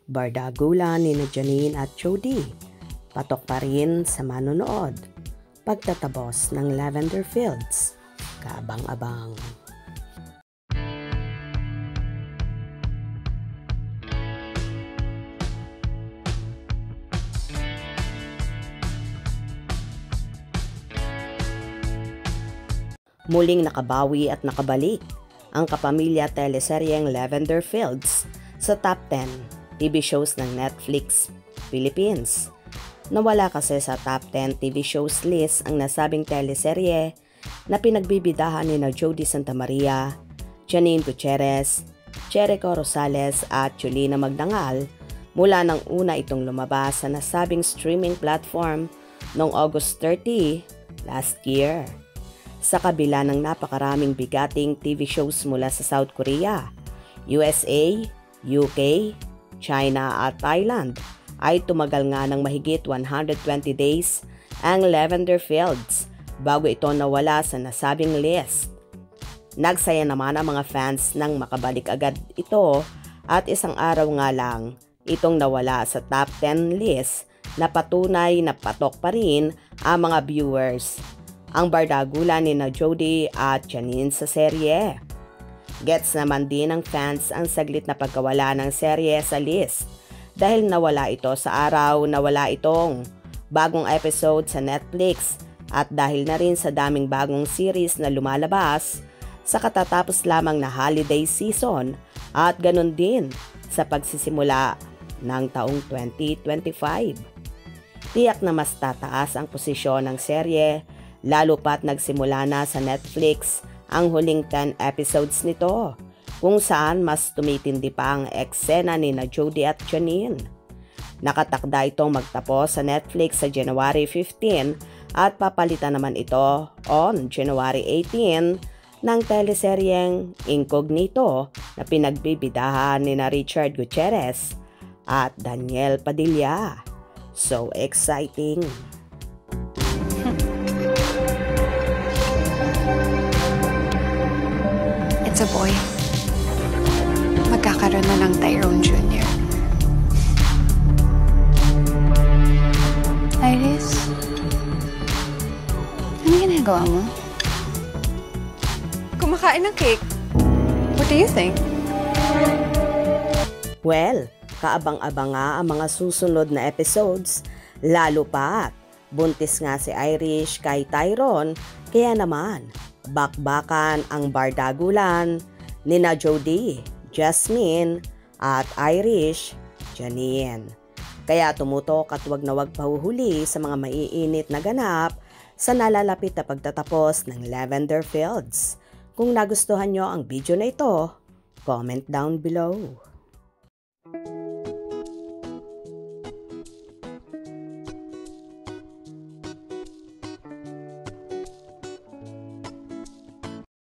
Bardagulan ni Janine at Jody. Patok pa rin sa manonood. Pagtatapos ng Lavender Fields. Kaabang-abang. Muling nakabawi at nakabalik ang kapamilya teleseryeng Lavender Fields sa top 10 TV shows ng Netflix Philippines. Nawala kasi sa top 10 TV shows list ang nasabing teleserye na pinagbibidahan ni Jody Santa Maria, Janine Gutierrez, Jericho Rosales at Julina Magdangal mula nang una itong lumabas sa nasabing streaming platform noong August 30 last year. Sa kabila ng napakaraming bigating TV shows mula sa South Korea, USA, UK, China at Thailand, ay tumagal nga ng mahigit 120 days ang Lavender Fields bago ito nawala sa nasabing list. Nagsaya naman ang mga fans nang makabalik agad ito at isang araw nga lang itong nawala sa top 10 list na patunay na patok pa rin ang mga viewers. Ang bardagulan ni Jody at Janine sa serye. Gets naman din ng fans ang saglit na pagkawala ng serye sa list dahil nawala ito sa araw na wala itong bagong episode sa Netflix at dahil na rin sa daming bagong series na lumalabas sa katatapos lamang na holiday season at ganun din sa pagsisimula ng taong 2025. Tiyak na mas tataas ang posisyon ng serye lalo pat nagsimula na sa Netflix ang huling 10 episodes nito, kung saan mas tumitindi pa ang eksena ni Jody at Janine. Nakatakda itong magtapos sa Netflix sa January 15 at papalitan naman ito on January 18 ng teleseryeng Incognito na pinagbibidahan ni Richard Gutierrez at Daniel Padilla. So exciting! It's a boy. Magkakaroon na ng Tyrone Jr. Iris? Ano ginagawa mo? Kumakain ng cake. What do you think? Well, kaabang-abang nga ang mga susunod na episodes, lalo pa buntis nga si Irish kay Tyrone, kaya naman bakbakan ang bardagulan ni Jody, Jasmine at Irish, Janine. Kaya tumutok at wag na wag pahuhuli sa mga maiinit na ganap sa nalalapit na pagtatapos ng Lavender Fields. Kung nagustuhan nyo ang video na ito, comment down below.